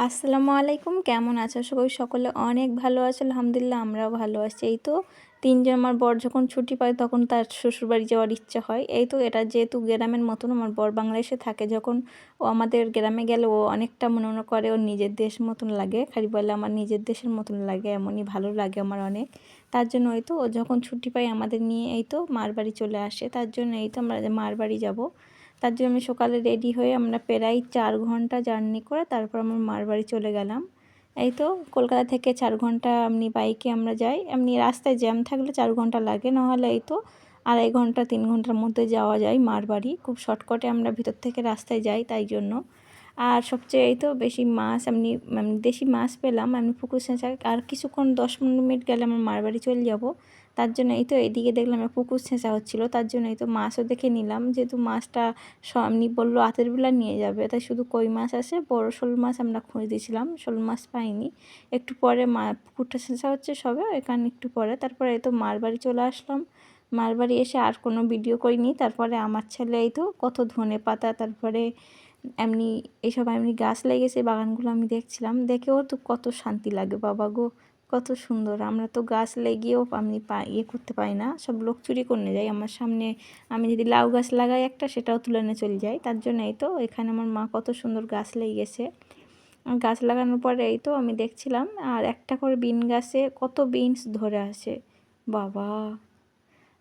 আসসালামু আলাইকুম, কেমন আছো সবাই? সকলে অনেক ভালো আছে, আলহামদুলিল্লাহ আমরাও ভালো আছি। এই তো ৩ জন, আমার বর যখন ছুটি পায় তখন তার শ্বশুরবাড়ি যাওয়ার ইচ্ছা হয়। এই তো এটা যেহেতু গ্রামের মতন, আমার বর বাংলাদেশে থাকে, যখন ও আমাদের গ্রামে গেলে ও অনেকটা মনে করে ওর নিজের দেশ মতন লাগে, খালি বলে আমার নিজের দেশের মতন লাগে, এমনই ভালো লাগে আমার অনেক। তার জন্য এই তো ও যখন ছুটি পায় আমাদের নিয়ে এই তো মার বাড়ি চলে আসে। তার জন্য এই তো আমরা মার বাড়ি যাব। তার জন্য আমি সকালে রেডি হয়ে আমরা প্রায় 4 ঘন্টা জার্নি করে তারপর আমার মার বাড়ি চলে গেলাম। এই তো কলকাতা থেকে 4 ঘন্টা এমনি বাইকে আমরা যাই। এমনি রাস্তায় জ্যাম থাকলে 4 ঘন্টা লাগে, নাহলে এই তো 2.5 ঘন্টা 3 ঘন্টার মধ্যে যাওয়া যায় মার বাড়ি। খুব শর্টকাটে আমরা ভিতর থেকে রাস্তায় যাই তাই জন্য। আর সবচেয়ে এই তো বেশি মাছ এমনি দেশি মাছ পেলাম এমনি পুকুর ছেঁচা। আর কিছুক্ষণ 10-15 মিনিট গেলে আমার মার বাড়ি চলে যাব। তার জন্য এই তো এদিকে দেখলাম পুকুর ছেঁচা হচ্ছিলো, তার জন্য এই তো মাছও দেখে নিলাম, যেহেতু মাছটা এমনি বললো রাতের বেলা নিয়ে যাবে, তাই শুধু কই মাছ আছে, বড় শোল মাছ আমরা খুঁজেছিলাম, শোল মাছ পাইনি। একটু পরে পুকুরটা ছেঁচা হচ্ছে সবে, এখানে একটু পরে তারপরে এই তো মার বাড়ি চলে আসলাম। মার বাড়ি এসে আর কোনো ভিডিও করিনি। তারপরে আমার ছেলে এই তো কত ধনেপাতা, তারপরে এমনি এইসব এমনি গাছ লেগেছে বাগানগুলো আমি দেখছিলাম, দেখেও তো কত শান্তি লাগে বাবা গো, কত সুন্দর। আমরা তো গাছ লেগেও আমি ইয়ে করতে পারি না, সব লোক চুরি করে যায় আমার সামনে। আমি যদি লাউ গাছ লাগাই একটা, সেটাও তুলে নিয়ে চলে যায়। তার জন্য এই তো এখানে আমার মা কত সুন্দর গাছ লেগেছে। গাছ লাগানোর পরে এই তো আমি দেখছিলাম, আর একটা করে বিন গাছে কত বিনস ধরে আসে বাবা।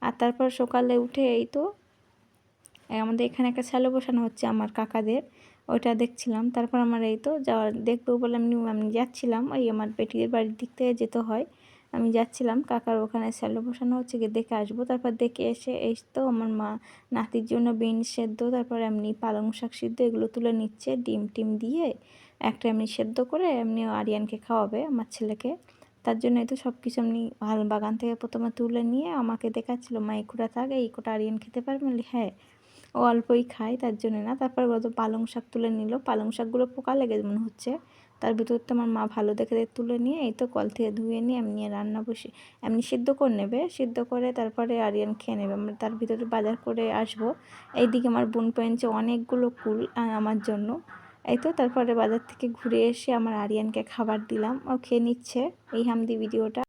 আর তারপর সকালে উঠে এই তো আমাদের এখানে একটা শ্যালো বসানো হচ্ছে আমার কাকাদের, ওইটা দেখছিলাম। তারপর আমার এই তো দেখবো বলে আমি যাচ্ছিলাম, ওই আমার পেটির বাড়ির দিক থেকে যেতে হয়, আমি যাচ্ছিলাম কাকার ওখানে শ্যালো বসানো হচ্ছে, গিয়ে দেখে আসবো। তারপর দেখে এসে এই তো আমার মা নাতির জন্য বিন সেদ্ধ, তারপর এমনি পালং শাক সিদ্ধ এগুলো তুলে নিচ্ছে, ডিম টিম দিয়ে একটা এমনি সেদ্ধ করে এমনি আরিয়ানকে খাওয়াবে আমার ছেলেকে। তার জন্য এই তো সব কিছু এমনি বাগান থেকে প্রথমে তুলে নিয়ে আমাকে দেখাচ্ছিলো, মা এই কোটা থাকে, এই কোটা আরিয়ান খেতে পারবে? বলি হ্যাঁ, ও অল্পই খায় তার জন্য না। তারপর তো পালং শাক তুলে নিল, পালং শাকগুলো পোকা লেগে মনে হচ্ছে, তার ভিতর তো আমার মা ভালো দেখে তুলে নিয়ে এই তো কল থেকে ধুয়ে নিয়ে এমনি রান্না বসে এমনি সিদ্ধ করে নেবে, সিদ্ধ করে তারপরে আরিয়ান খেয়ে নেবে। আমরা তার ভিতরে বাজার করে আসবো। এইদিকে আমার বোন পেয়েছে অনেকগুলো কুল আমার জন্য। এই তো তারপরে বাজার থেকে ঘুরে এসে আমার আরিয়ানকে খাবার দিলাম, ও খেয়ে নিচ্ছে। এই হামদি ভিডিওটা।